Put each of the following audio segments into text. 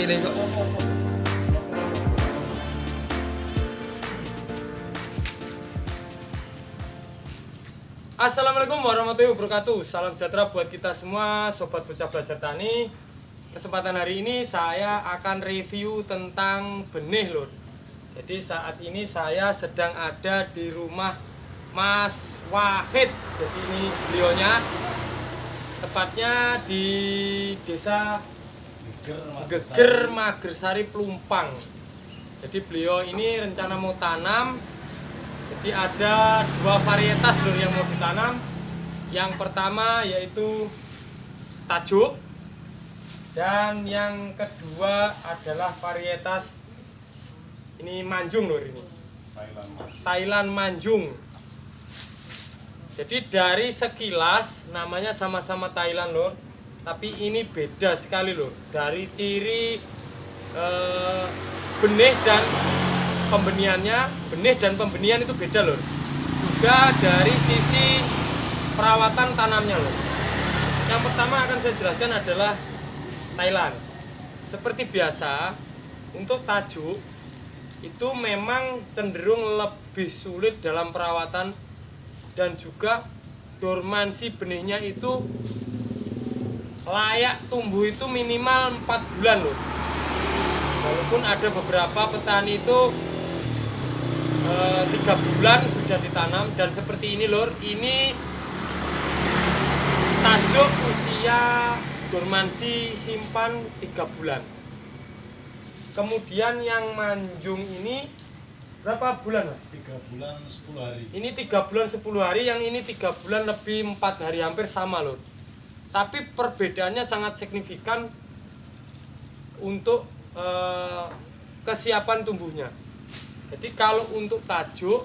kene kok. Assalamualaikum warahmatullahi wabarakatuh. Salam sejahtera buat kita semua sobat bocah belajar tani. Kesempatan hari ini saya akan review tentang benih lur. Jadi saat ini saya sedang ada di rumah Mas Wahid. Jadi ini beliaunya, tepatnya di desa Geger Magersari Plumpang. Jadi beliau ini rencana mau tanam. Jadi ada dua varietas lur yang mau ditanam. Yang pertama yaitu tajuk, dan yang kedua adalah varietas ini manjung lur, ini Thailand manjung. Jadi dari sekilas namanya sama-sama Thailand lur, tapi ini beda sekali lur. Dari ciri benih dan pembeniannya, benih dan pembenian itu beda lur. Juga dari sisi perawatan tanamnya lur. Yang pertama akan saya jelaskan adalah Thailand. Seperti biasa, untuk tajuk itu memang cenderung lebih sulit dalam perawatan, dan juga dormansi benihnya itu layak tumbuh itu minimal 4 bulan loh. Walaupun ada beberapa petani itu 3 bulan sudah ditanam, dan seperti ini lor, ini tajuk usia dormansi simpan 3 bulan. Kemudian yang manjung ini berapa bulan lah? 3 bulan 10 hari. Ini 3 bulan 10 hari, yang ini 3 bulan lebih 4 hari, hampir sama lor. Tapi perbedaannya sangat signifikan untuk kesiapan tumbuhnya. Jadi kalau untuk tajuk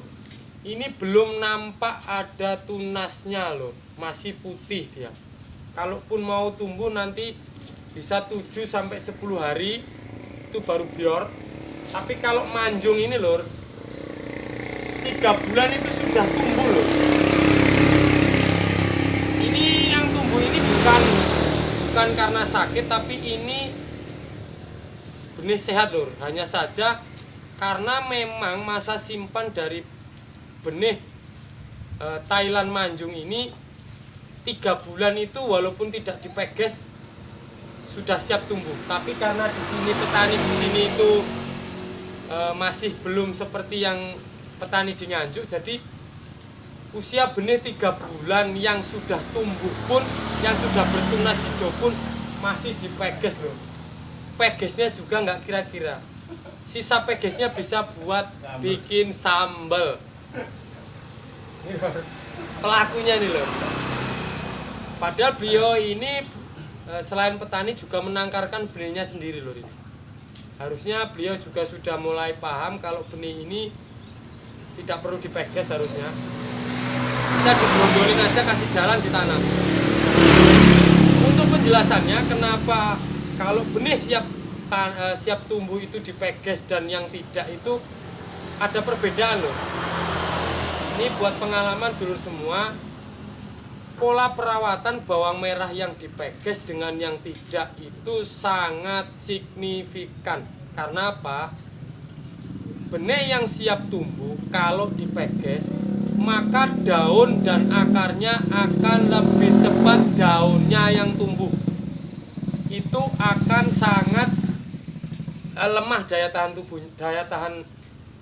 ini belum nampak ada tunasnya loh, masih putih dia. Kalaupun mau tumbuh nanti bisa 7 sampai 10 hari itu baru bior. Tapi kalau manjung ini lor, 3 bulan itu sudah tumbuh loh. Ini yang tumbuh ini bukan karena sakit, tapi ini benih sehat lor. Hanya saja karena memang masa simpan dari benih Thailand manjung ini 3 bulan itu walaupun tidak dipeges sudah siap tumbuh. Tapi karena di sini petani di sini itu masih belum seperti yang petani di Nganjuk, jadi usia benih 3 bulan yang sudah tumbuh pun, yang sudah bertunas hijau pun masih dipeges loh. Pegesnya juga nggak kira-kira. Sisa pegesnya bisa buat bikin sambal. Pelakunya nih loh. Padahal beliau ini selain petani juga menangkarkan benihnya sendiri loh. Harusnya beliau juga sudah mulai paham kalau benih ini tidak perlu dipeges, harusnya bisa digrondolin aja, kasih jalan ditanam. Untuk penjelasannya kenapa kalau benih siap tumbuh itu dipeges dan yang tidak itu ada perbedaan loh. Ini buat pengalaman dulu semua, pola perawatan bawang merah yang dipeges dengan yang tidak itu sangat signifikan. Karena apa? Benih yang siap tumbuh kalau dipeges, maka daun dan akarnya akan lebih cepat, daunnya yang tumbuh itu akan sangat lemah daya tahan tubuh, daya tahan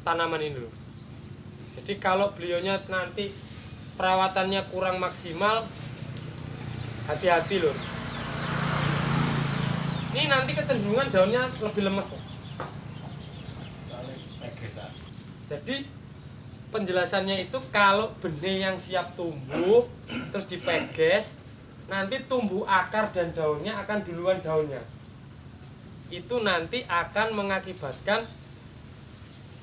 tanaman ini loh. Jadi kalau beliaunya nanti perawatannya kurang maksimal, hati-hati loh. Ini nanti kecenderungan daunnya lebih lemas loh. Jadi penjelasannya itu kalau benih yang siap tumbuh terus dipeges, nanti tumbuh akar dan daunnya akan duluan daunnya. Itu nanti akan mengakibatkan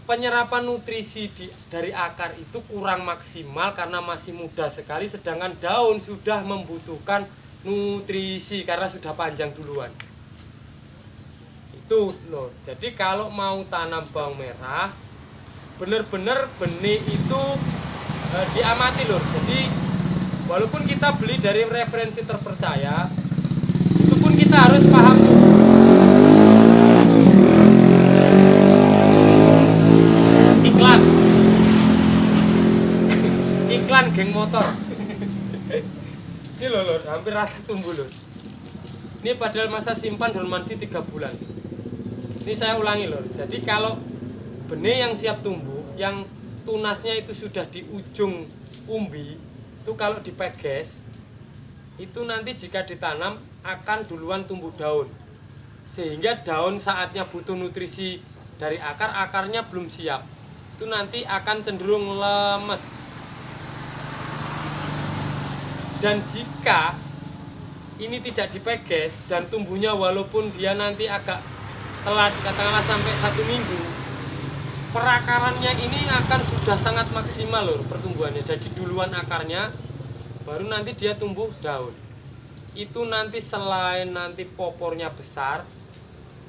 penyerapan nutrisi dari akar itu kurang maksimal karena masih muda sekali, sedangkan daun sudah membutuhkan nutrisi karena sudah panjang duluan. Itu loh. Jadi kalau mau tanam bawang merah, bener-bener benih itu diamati lho. Jadi walaupun kita beli dari referensi terpercaya, itu pun kita harus paham tuh iklan geng motor. Ini loh, hampir rata tumbuh loh. Ini padahal masa simpan dormansi 3 bulan. Ini saya ulangi loh. Jadi kalau benih yang siap tumbuh, yang tunasnya itu sudah di ujung umbi, itu kalau dipeges, itu nanti jika ditanam akan duluan tumbuh daun. Sehingga daun saatnya butuh nutrisi dari akar, akarnya belum siap. Itu nanti akan cenderung lemes. Dan jika ini tidak dipeges dan tumbuhnya walaupun dia nanti agak telat, katakanlah sampai 1 minggu, perakarannya ini akan sudah sangat maksimal loh pertumbuhannya. Jadi duluan akarnya, baru nanti dia tumbuh daun. Itu nanti selain nanti popornya besar,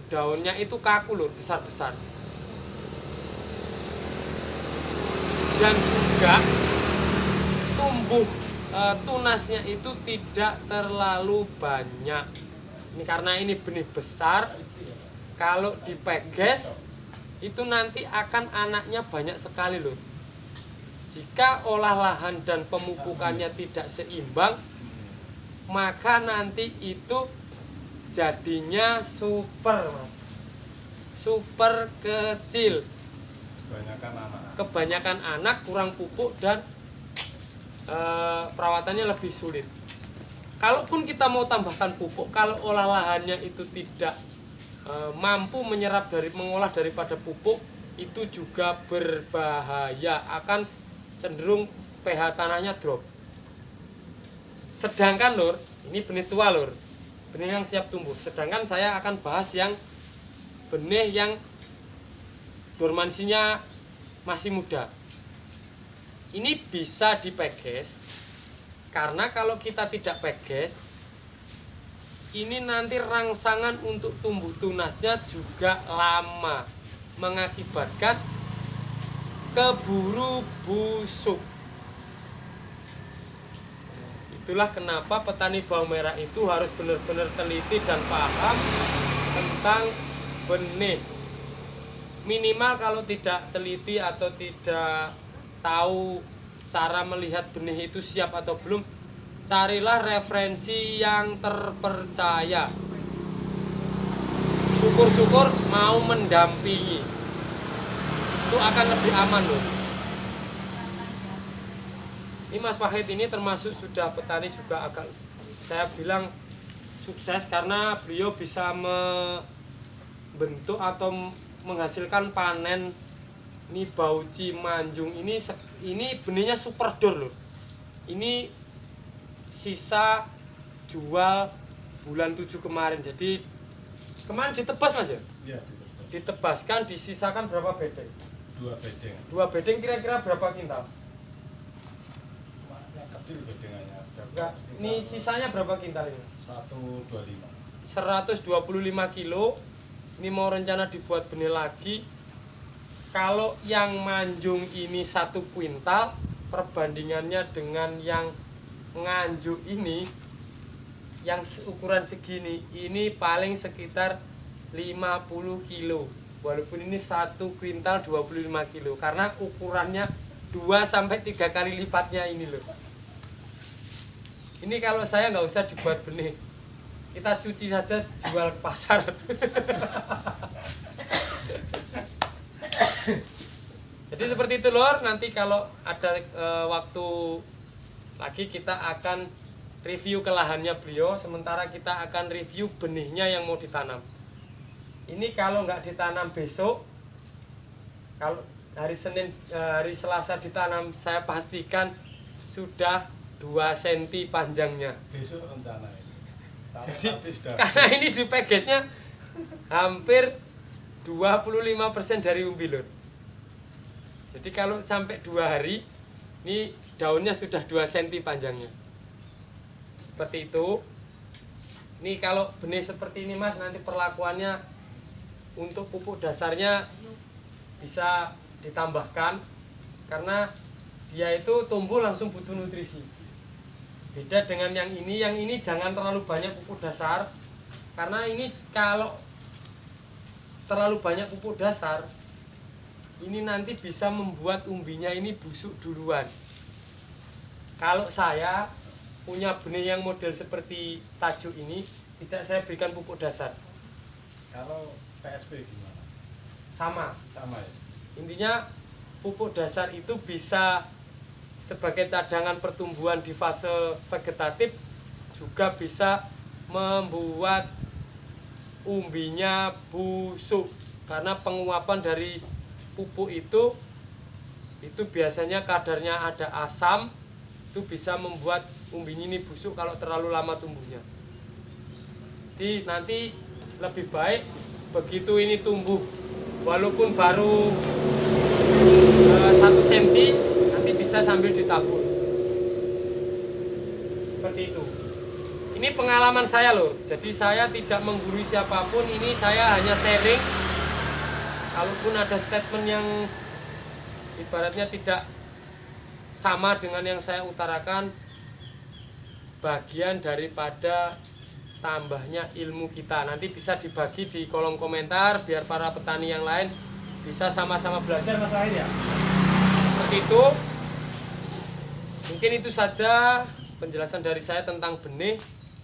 daunnya itu kaku loh, besar-besar. Dan juga tumbuh tunasnya itu tidak terlalu banyak. Ini karena ini benih besar, kalau dipeges itu nanti akan anaknya banyak sekali loh. Jika olah lahan dan pemupukannya tidak seimbang, maka nanti itu jadinya super, Mas. Super kecil. Kebanyakan anak, kurang pupuk, dan perawatannya lebih sulit. Kalaupun kita mau tambahkan pupuk, kalau olah lahannya itu tidak mampu mengolah daripada pupuk, itu juga berbahaya, akan cenderung pH tanahnya drop. Sedangkan lur, ini benih tua lur, benih yang siap tumbuh. Sedangkan saya akan bahas yang benih yang dormansinya masih muda. Ini bisa dipeges, karena kalau kita tidak peges, ini nanti rangsangan untuk tumbuh tunasnya juga lama, mengakibatkan keburu busuk. Itulah kenapa petani bawang merah itu harus benar-benar teliti dan paham tentang benih. Minimal kalau tidak teliti atau tidak tahu cara melihat benih itu siap atau belum, carilah referensi yang terpercaya. Syukur-syukur mau mendampingi, itu akan lebih aman loh. Ini Mas Wahid ini termasuk sudah petani juga agak, saya bilang sukses, karena beliau bisa membentuk atau menghasilkan panen. Ini Bauci Manjung ini benihnya super dor loh. Ini sisa jual bulan 7 kemarin. Jadi kemarin ditebas Mas ya? Iya, ditebaskan, disisakan berapa bedeng? 2 bedeng. 2 bedeng kira-kira berapa kintal? Kecil bedengannya. Enggak, ini sisanya berapa kintal ini? 125. 125 kilo. Ini mau rencana dibuat benih lagi. Kalau yang Manjung ini 1 kuintal, perbandingannya dengan yang Nganjuk ini, yang ukuran segini, ini paling sekitar 50 kilo. Walaupun ini 1 kuintal 25 kilo, karena ukurannya 2-3 kali lipatnya ini loh. Ini kalau saya nggak usah dibuat benih, kita cuci saja, jual ke pasar. Jadi seperti itu lor. Nanti kalau ada waktu lagi kita akan review ke lahannya beliau, sementara kita akan review benihnya yang mau ditanam. Ini kalau nggak ditanam besok, kalau hari Senin, hari Selasa ditanam, saya pastikan sudah 2 cm panjangnya. Besok rencana ini. Jadi, karena ini dipegesnya hampir 25% dari umbi lur. Jadi kalau sampai 2 hari, ini daunnya sudah 2 cm panjangnya. Seperti itu. Ini kalau benih seperti ini Mas, nanti perlakuannya untuk pupuk dasarnya bisa ditambahkan, karena dia itu tumbuh langsung butuh nutrisi. Beda dengan yang ini jangan terlalu banyak pupuk dasar, karena ini kalau terlalu banyak pupuk dasar ini nanti bisa membuat umbinya ini busuk duluan. Kalau saya punya benih yang model seperti tajuk ini, tidak saya berikan pupuk dasar. Kalau PSP gimana? Sama. Sama ya? Intinya pupuk dasar itu bisa sebagai cadangan pertumbuhan di fase vegetatif, juga bisa membuat umbinya busuk karena penguapan dari pupuk itu biasanya kadarnya ada asam, itu bisa membuat umbinya ini busuk kalau terlalu lama tumbuhnya. Jadi nanti lebih baik begitu ini tumbuh walaupun baru 1 cm, nanti bisa sambil ditabur seperti itu. Ini pengalaman saya loh, jadi saya tidak menggurui siapapun, ini saya hanya sharing. Kalaupun ada statement yang ibaratnya tidak sama dengan yang saya utarakan, bagian daripada tambahnya ilmu kita. Nanti bisa dibagi di kolom komentar biar para petani yang lain bisa sama-sama belajar masalah ini ya. Seperti itu. Mungkin itu saja penjelasan dari saya tentang benih.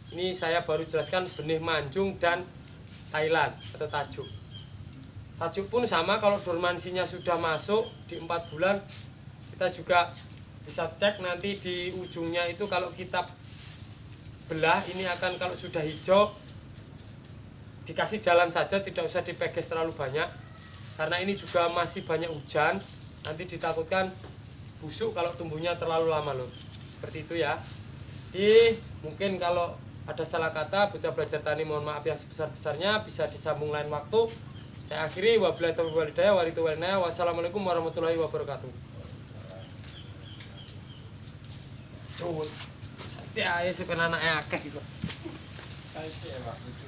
Ini saya baru jelaskan benih Manjung dan Thailand atau tajuk. Tajuk pun sama, kalau dormansinya sudah masuk di 4 bulan, kita juga bisa cek nanti di ujungnya itu. Kalau kita belah ini akan, kalau sudah hijau dikasih jalan saja, tidak usah dipeges terlalu banyak karena ini juga masih banyak hujan, nanti ditakutkan busuk kalau tumbuhnya terlalu lama loh. Seperti itu ya. Jadi mungkin kalau ada salah kata, Bocah Belajar Tani mohon maaf yang sebesar-besarnya, bisa disambung lain waktu. Saya akhiri, wabillahi taufiq wal hidayah, wassalamualaikum warahmatullahi wabarakatuh. Cut. Ya, sebenarnya anaknya akeh gitu. Saya sih waktu itu